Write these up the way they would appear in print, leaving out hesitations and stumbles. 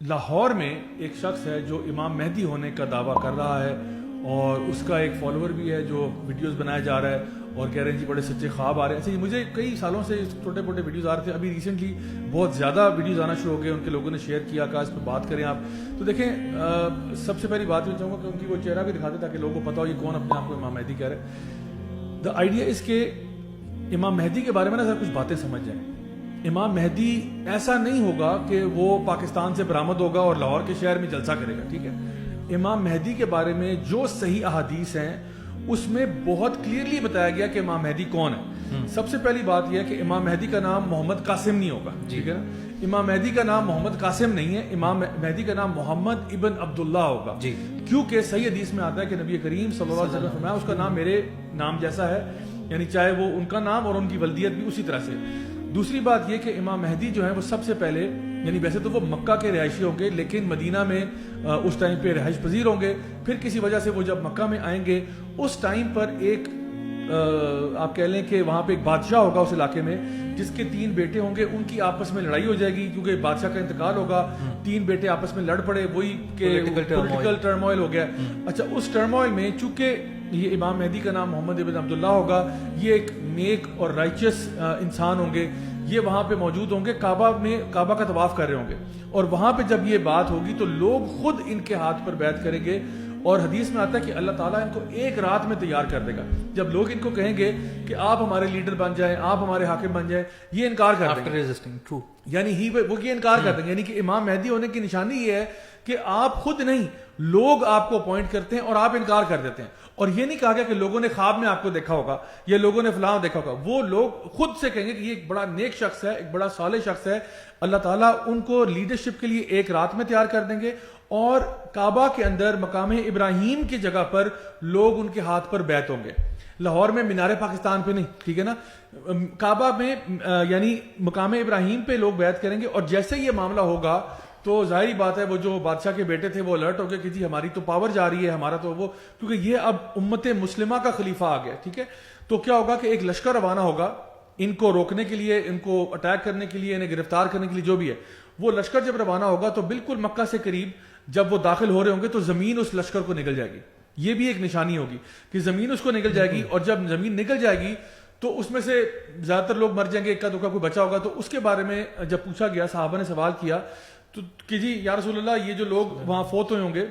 لاہور میں ایک شخص ہے جو امام مہدی ہونے کا دعویٰ کر رہا ہے اور اس کا ایک فالوور بھی ہے جو ویڈیوز بنایا جا رہا ہے اور کہہ رہے ہیں جی بڑے سچے خواب آ رہے ہیں. ایسے مجھے کئی سالوں سے چھوٹے موٹے ویڈیوز آ رہے تھے, ابھی ریسنٹلی بہت زیادہ ویڈیوز آنا شروع ہو گئے, ان کے لوگوں نے شیئر کیا, کہا اس پہ بات کریں آپ. تو دیکھیں سب سے پہلی بات یہ چاہوں گا کہ ان کی وہ چہرہ بھی دکھاتے تاکہ لوگوں کو پتا ہو یہ کون اپنے آپ کو امام مہدی کہہ رہے ہیں. دا آئیڈیا اس کے امام مہدی کے بارے میں نا ذرا کچھ باتیں سمجھ جائیں. امام مہدی ایسا نہیں ہوگا کہ وہ پاکستان سے برآمد ہوگا اور لاہور کے شہر میں جلسہ کرے گا, ٹھیک ہے. امام مہدی کے بارے میں جو صحیح احادیث ہیں اس میں بہت کلیئرلی بتایا گیا کہ امام مہدی کون ہے. سب سے پہلی بات یہ ہے کہ امام مہدی کا نام محمد قاسم نہیں ہوگا, ٹھیک ہے نا. امام مہدی کا نام محمد قاسم نہیں ہے, امام مہدی کا نام محمد ابن عبداللہ ہوگا, کیونکہ صحیح حدیث میں آتا ہے کہ نبی کریم صلی اللہ علیہ وسلم نے فرمایا اس کا نام میرے نام جیسا ہے, یعنی چاہے وہ ان کا نام اور ان کی ولدیت بھی اسی طرح سے. دوسری بات یہ کہ امام مہدی جو ہے وہ سب سے پہلے, یعنی ویسے تو وہ مکہ کے رہائشی ہوں گے لیکن مدینہ میں اس ٹائم پہ رہائش پذیر ہوں گے. پھر کسی وجہ سے وہ جب مکہ میں آئیں گے اس ٹائم پر ایک آپ کہہ لیں کہ وہاں پہ ایک بادشاہ ہوگا اس علاقے میں جس کے 3 بیٹے ہوں گے, ان کی آپس میں لڑائی ہو جائے گی کیونکہ بادشاہ کا انتقال ہوگا, 3 بیٹے آپس میں لڑ پڑے, وہی کہ پولیٹیکل ٹرموائل ہو گیا. اچھا, اس ٹرموائل میں چونکہ یہ امام مہدی کا نام محمد ابن عبداللہ ہوگا, یہ ایک نیک اور رائچس انسان ہوں گے, یہ وہاں پہ موجود ہوں گے, کعبہ کا طواف کر رہے ہوں گے, اور وہاں پہ جب یہ بات ہوگی تو لوگ خود ان کے ہاتھ پر بیعت کریں گے. اور حدیث میں آتا ہے کہ اللہ تعالیٰ ان کو ایک رات میں تیار کر دے گا. جب لوگ ان کو کہیں گے کہ آپ ہمارے لیڈر بن جائیں, آپ ہمارے حاکم بن جائیں, یہ انکار کر دیں گے, یعنی وہ یہ انکار کر دیں گے. یعنی کہ امام مہدی ہونے کی نشانی یہ ہے کہ آپ خود نہیں, لوگ آپ کو اپوائنٹ کرتے ہیں اور آپ انکار کر دیتے ہیں. اور یہ نہیں کہا گیا کہ لوگوں نے خواب میں آپ کو دیکھا ہوگا یا لوگوں نے فلاں دیکھا ہوگا, وہ لوگ خود سے کہیں گے کہ یہ ایک بڑا نیک شخص ہے, ایک بڑا صالح شخص ہے, اللہ تعالیٰ ان کو لیڈرشپ کے لیے ایک رات میں تیار کر دیں گے. اور کعبہ کے اندر مقام ابراہیم کی جگہ پر لوگ ان کے ہاتھ پر بیعت ہوں گے. لاہور میں مینار پاکستان پہ نہیں, ٹھیک ہے نا, کعبہ میں یعنی مقام ابراہیم پہ لوگ بیعت کریں گے. اور جیسے یہ معاملہ ہوگا تو ظاہری بات ہے وہ جو بادشاہ کے بیٹے تھے وہ الرٹ ہو گئے کہ جی ہماری تو پاور جا رہی ہے, ہمارا تو وہ, کیونکہ یہ اب امت مسلمہ کا خلیفہ آ گیا, ٹھیک ہے. تو کیا ہوگا کہ ایک لشکر روانہ ہوگا ان کو روکنے کے لیے, ان کو اٹیک کرنے کے لیے, انہیں گرفتار کرنے کے لیے, جو بھی ہے. وہ لشکر جب روانہ ہوگا تو بالکل مکہ سے قریب جب وہ داخل ہو رہے ہوں گے تو زمین اس لشکر کو نگل جائے گی. یہ بھی ایک نشانی ہوگی کہ زمین اس کو نگل جائے گی, اور جب زمین نگل جائے گی تو اس میں سے زیادہ تر لوگ مر جائیں گے, اکا دکا کوئی بچا ہوگا. تو اس کے بارے میں جب پوچھا گیا, صحابہ نے سوال کیا تو کہ جی یا رسول اللہ یہ جو لوگ وہاں فوت ہوئے ہوں گے,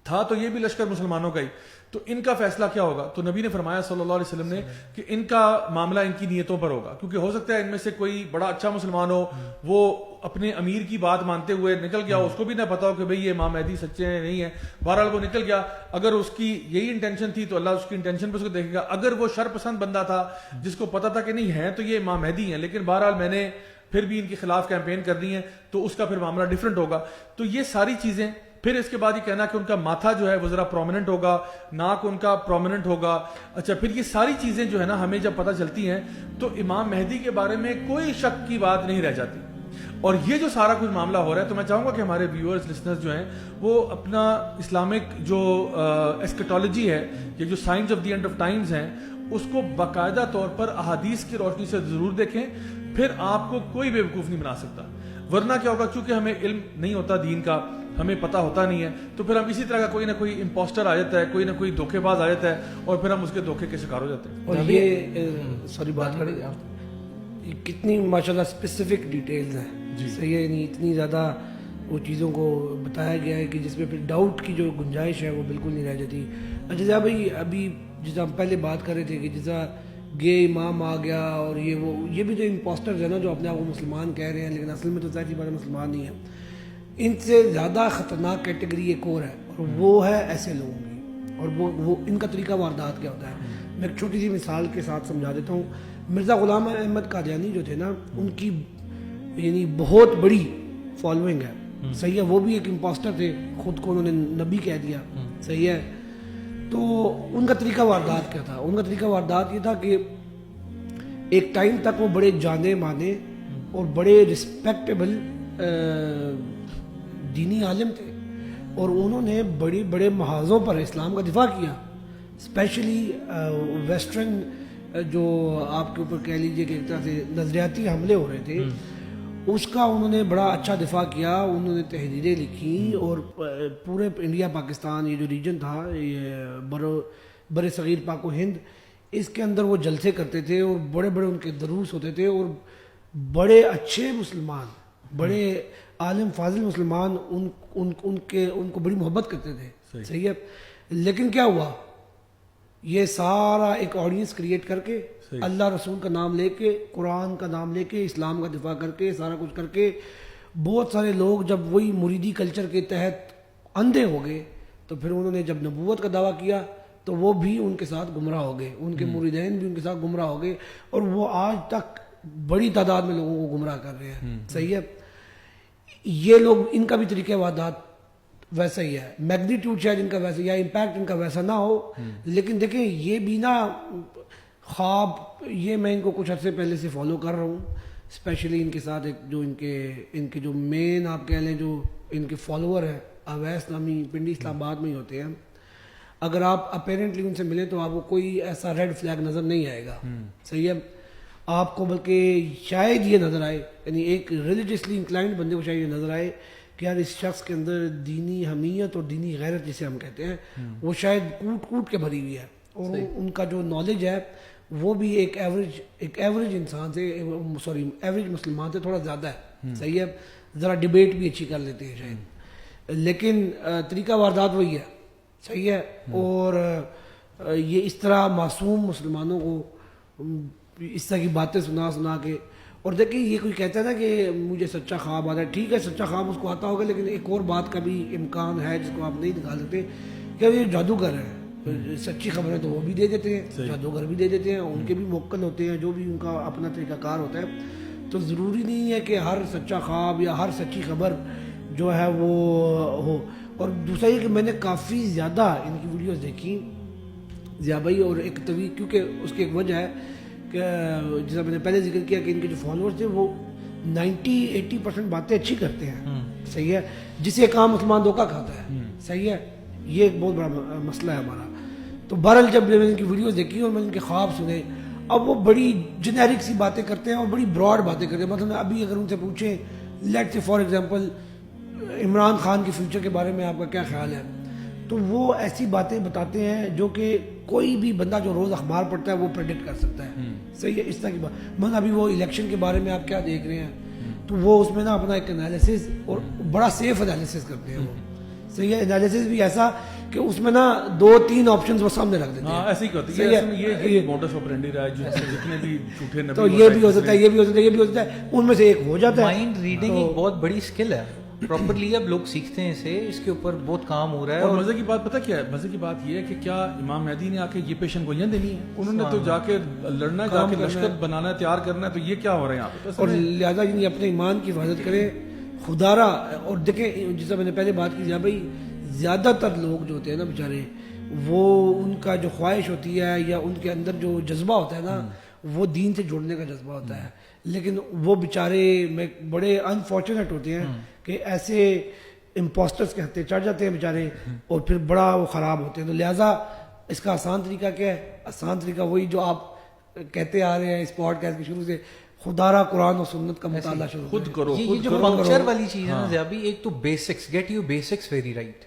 تھا تو یہ بھی لشکر مسلمانوں کا ہی, تو ان کا فیصلہ کیا ہوگا؟ تو نبی نے فرمایا صلی اللہ علیہ وسلم نے کہ ان کا معاملہ ان کی نیتوں پر ہوگا, کیونکہ ہو سکتا ہے ان میں سے کوئی بڑا اچھا مسلمان ہو, وہ اپنے امیر کی بات مانتے ہوئے نکل گیا, اس کو بھی نہ پتا ہو کہ بھئی یہ امام مہدی سچے ہیں نہیں ہیں, بہرحال وہ نکل گیا. اگر اس کی یہی انٹینشن تھی تو اللہ اس کی انٹینشن پہ اس کو دیکھے گا. اگر وہ شر پسند بندہ تھا جس کو پتا تھا کہ نہیں ہے تو یہ امام مہدی ہیں, لیکن بہرحال میں نے پھر بھی ان کے خلاف کیمپین کر دی ہے, تو اس کا پھر معاملہ ڈیفرنٹ ہوگا. تو یہ ساری چیزیں, پھر اس کے بعد یہ کہنا کہ ان کا ماتھا جو ہے وہ ذرا پرومیننٹ ہوگا, ناک ان کا پرومیننٹ ہوگا. اچھا, پھر یہ ساری چیزیں جو ہے نا ہمیں جب پتہ چلتی ہیں تو امام مہدی کے بارے میں کوئی شک کی بات نہیں رہ جاتی. اور یہ جو سارا کچھ معاملہ ہو رہا ہے, تو میں چاہوں گا کہ ہمارے ویورز, لسنرز جو ہیں وہ اپنا اسلامک جو ایسکیٹالوجی ہے, یہ جو science of the end of Times ہیں, اس کو باقاعدہ طور پر احادیث کی روشنی سے ضرور دیکھیں. پھر آپ کو کوئی بیوقوف نہیں بنا سکتا. ورنہ کیا ہوگا, چونکہ ہمیں علم نہیں ہوتا دین کا, ہمیں پتہ ہوتا نہیں ہے, تو پھر ہم اسی طرح کا کوئی نہ کوئی امپوسٹر آ جاتا ہے, کوئی نہ کوئی دھوکے باز آ جاتا ہے, اور پھر ہم اس کے دھوکے کے شکار ہو جاتے ہیں. اور یہ سوری بات کریں آپ, کتنی ماشاءاللہ اسپیسیفک ڈیٹیلز ہیں, صحیح ہے, یعنی اتنی زیادہ وہ چیزوں کو بتایا گیا ہے کہ جس میں پھر ڈاؤٹ کی جو گنجائش ہے وہ بالکل نہیں رہ جاتی. اچھا بھائی, ابھی جیسا ہم پہلے بات کر رہے تھے کہ جیسا گے امام آ گیا, اور یہ بھی تو امپوسٹرز ہیں نا جو اپنے آپ کو مسلمان کہہ رہے ہیں لیکن اصل میں تو ظاہر سی بات ہے مسلمان نہیں ہیں. ان سے زیادہ خطرناک کیٹیگری ایک اور ہے, اور وہ ہے ایسے لوگوں کی, اور وہ ان کا طریقہ واردات کیا ہوتا ہے. میں ایک چھوٹی سی مثال کے ساتھ سمجھا دیتا ہوں. مرزا غلام احمد قادیانی جو تھے نا, ان کی یعنی بہت بڑی فالوئنگ ہے, صحیح ہے, وہ بھی ایک امپوسٹر تھے, خود کو انہوں نے نبی کہہ دیا, صحیح ہے. تو ان کا طریقہ واردات کیا تھا؟ ان کا طریقہ واردات یہ تھا کہ ایک ٹائم تک وہ بڑے جانے مانے اور بڑے رسپیکٹیبل دینی عالم تھے, اور انہوں نے بڑی بڑے محاذوں پر اسلام کا دفاع کیا, اسپیشلی ویسٹرن جو آپ کے اوپر کہہ لیجیے کہ ایک طرح سے نظریاتی حملے ہو رہے تھے, اس کا انہوں نے بڑا اچھا دفاع کیا, انہوں نے تحریریں لکھی, اور پورے انڈیا پاکستان یہ جو ریجن تھا, یہ بر صغیر پاک و ہند, اس کے اندر وہ جلسے کرتے تھے اور بڑے بڑے ان کے دروس ہوتے تھے, اور بڑے اچھے مسلمان, بڑے عالم فاضل مسلمان ان کو بڑی محبت کرتے تھے. صحیح ہے. لیکن کیا ہوا, یہ سارا ایک آڈینس کریٹ کر کے, اللہ رسول کا نام لے کے, قرآن کا نام لے کے, اسلام کا دفاع کر کے, سارا کچھ کر کے, بہت سارے لوگ جب وہی مریدی کلچر کے تحت اندھے ہو گئے, تو پھر انہوں نے جب نبوت کا دعویٰ کیا تو وہ بھی ان کے ساتھ گمراہ ہو گئے, ان کے مریدین بھی ان کے ساتھ گمراہ ہو گئے, اور وہ آج تک بڑی تعداد میں لوگوں کو گمراہ کر رہے ہیں. صحیح ہے. یہ لوگ, ان کا بھی طریقہ وادات ویسا ہی ہے, میگنیٹیوڈ شاید ان کا ویسا, یا امپیکٹ ان کا ویسا نہ ہو, لیکن دیکھیں یہ بھی نا خواب, یہ میں ان کو کچھ عرصے پہلے سے فالو کر رہا ہوں, اسپیشلی ان کے ساتھ ایک جو ان کے جو مین آپ کہہ لیں جو ان کے فالوور ہیں, اویس نامی, پنڈی اسلام آباد میں ہی ہوتے ہیں. اگر آپ اپیرنٹلی ان سے ملیں تو آپ کو کوئی ایسا ریڈ فلیگ نظر نہیں آئے گا. صحیح ہے. آپ کو بلکہ شاید یہ نظر آئے, یعنی ایک ریلیجیسلی انکلائنڈ بندے کو شاید یہ نظر آئے کہ یار اس شخص کے اندر دینی حمیت اور دینی غیرت جسے ہم کہتے ہیں وہ شاید کوٹ کوٹ کے بھری ہوئی ہے, اور ان کا جو نالج ہے وہ بھی ایک ایوریج انسان سے, ایوریج مسلمان سے تھوڑا زیادہ ہے. صحیح ہے. ذرا ڈبیٹ بھی اچھی کر لیتے ہیں شاید, لیکن طریقہ واردات وہی ہے. صحیح ہے. اور یہ اس طرح معصوم مسلمانوں کو اس طرح کی باتیں سنا کے, اور دیکھیں یہ کوئی کہتا ہے نا کہ مجھے سچا خواب آتا ہے, ٹھیک ہے سچا خواب اس کو آتا ہوگا, لیکن ایک اور بات کا بھی امکان ہے جس کو آپ نہیں نکال سکتے کہ یہ جادوگر ہے. سچی خبریں تو وہ بھی دے دیتے ہیں, جادوگر بھی دے دیتے ہیں, ان کے بھی موکل ہوتے ہیں, جو بھی ان کا اپنا طریقہ کار ہوتا ہے. تو ضروری نہیں ہے کہ ہر سچا خواب یا ہر سچی خبر جو ہے وہ ہو. اور دوسرا یہ کہ میں نے کافی زیادہ ان کی ویڈیوز دیکھی ضیاء بھائی, اور ایک طویل, کیونکہ اس کی ایک وجہ ہے کہ جیسا میں نے پہلے ذکر کیا کہ ان کے جو فالوورز تھے وہ 90-80% باتیں اچھی کرتے ہیں. صحیح ہے. جسے ایک عام مسلمان دھوکہ کھاتا ہے. صحیح ہے. یہ ایک بہت بڑا مسئلہ ہے ہمارا. تو بہرحال جب میں نے ان کی ویڈیوز دیکھی اور میں نے ان کے خواب سنے, اب وہ بڑی جنیرک سی باتیں کرتے ہیں اور بڑی براڈ باتیں کرتے ہیں. مطلب ابھی اگر ان سے پوچھیں لیٹ سے فار ایگزامپل عمران خان کے فیوچر کے بارے میں آپ کا کیا خیال ہے, تو وہ ایسی باتیں بتاتے ہیں جو کہ کوئی بھی بندہ جو روز اخبار پڑھتا ہے وہ پریڈکٹ کر سکتا ہے. صحیح ہے. اس طرح کی بات. مطلب ابھی وہ الیکشن کے بارے میں آپ کیا دیکھ رہے ہیں, تو وہ اس میں نا اپنا ایک انالیسس, اور بڑا سیف انالیسس کرتے ہیں وہ. صحیح ہے. انالیسس بھی ایسا کہ اس میں نا 2-3 آپشنز وہ سامنے رکھ دیتے ہیں. ایسے ہی کرتے ہیں. یہ موڈس آپرینڈی رہا ہے جتنے بھی جھوٹے نبی, تو یہ بھی ہو سکتا ہے, یہ بھی ہو سکتا ہے, یہ بھی ہو سکتا ہے, ان میں سے ایک ہو جاتا ہے. مائنڈ ریڈنگ ایک بہت بڑی اسکل ہے, پراپرلی اب لوگ سیکھتے ہیں اسے, اس کے اوپر بہت کام ہو رہا ہے. اور مزے کی بات پتہ کیا ہے, مزے کی بات یہ ہے کہ کیا امام مہدی نے آ کے یہ پیشن گوئیاں دینی ہے, انہوں نے تو جا کے لڑنا ہے, جا کے لشکر بنانا ہے, تیار کرنا ہے. تو یہ کیا ہو رہا ہے یہاں پہ, اور لہٰذا یعنی اپنے ایمان کی حفاظت کریں خدا را. اور دیکھیں جیسا میں نے پہلے بات کی جا بھائی, زیادہ تر لوگ جو ہوتے ہیں نا بیچارے, وہ ان کا جو خواہش ہوتی ہے یا ان کے اندر جو جذبہ ہوتا ہے نا, وہ دین سے جڑنے کا جذبہ ہوتا ہے, لیکن وہ بیچارے میں بڑے انفارچونیٹ ہوتے ہیں کہ ایسے امپوسٹرز کے ہتھے چڑھ جاتے ہیں بیچارے, اور پھر بڑا وہ خراب ہوتے ہیں. تو لہٰذا اس کا آسان طریقہ کیا ہے, آسان طریقہ وہی جو آپ کہتے آ رہے ہیں اس پوڈ کاسٹ کے شروع سے, خدا را قرآن و سنت کا مطالعہ شروع خود کرو. یہ جو پنکچر والی چیز ہے نا ضیاء بھائی, ایک تو basics, get you basics very right.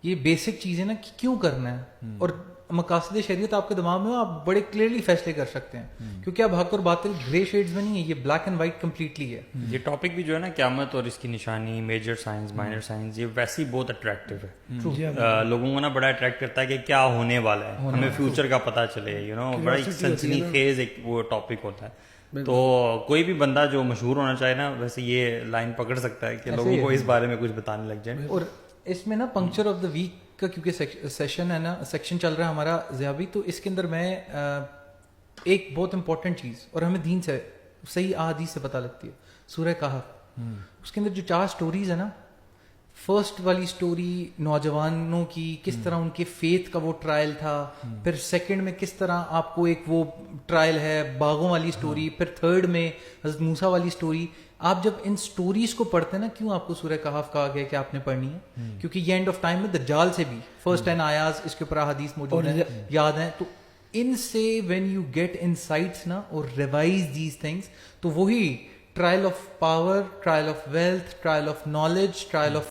یہ بیسک چیزیں نا کہ کیوں کرنا ہے, اور مقاصد شریعت آپ کے دماغ میں ہو, آپ بڑے کلیئرلی فیصلے کر سکتے ہیں, کیونکہ اب حق اور باطل گرے شیڈز میں نہیں ہے, یہ بلیک اینڈ وائٹ کمپلیٹلی ہے. یہ ٹاپک بھی جو ہے نا قیامت اور اس کی نشانی, میجر سائنس, مائنر سائنس, یہ ویسے ہی بہت اٹریکٹیو ہے. لوگوں کو نا بڑا اٹریکٹ کرتا ہے کہ کیا ہونے والا ہے, ہمیں فیوچر کا پتہ چلے, یو نو, بڑا ایک سنسنی خیز ایک وہ ٹاپک ہوتا ہے. تو کوئی بھی بندہ جو مشہور ہونا چاہے نا, ویسے یہ لائن پکڑ سکتا ہے کہ لوگوں کو اس بارے میں کچھ بتانے لگ جائیں. اور اس میں نا پنکچر آف دا ویک کا کیونکہ سیشن ہے نا, سیکشن چل رہا ہے ہمارا ضیاء بھائی, تو اس کے اندر میں ایک بہت امپورٹنٹ چیز, اور ہمیں دین سے صحیح احادیث سے پتہ لگتی ہے, سورہ کہف. اس کے اندر جو 4 سٹوریز ہیں نا, فرسٹ والی سٹوری نوجوانوں کی, کس طرح ان کے فیتھ کا وہ ٹرائل تھا, پھر سیکنڈ میں کس طرح آپ کو ایک وہ ٹرائل ہے باغوں والی سٹوری, پھر تھرڈ میں حضرت موسیٰ والی سٹوری. آپ جب ان سٹوریز کو پڑھتے ہیں نا, کیوں آپ کو سورہ کہف کہا گیا کہ آپ نے پڑھنی ہے, کیونکہ یہ اینڈ آف ٹائم میں دجال سے بھی فرسٹ 10 آیات اس کے اوپر حدیث موجود ہیں, یاد ہیں. تو ان سے وین یو گیٹ انسائٹس نا اور ریوائز دیز تھنگس, تو وہی trial of power, trial of wealth, trial of knowledge, trial of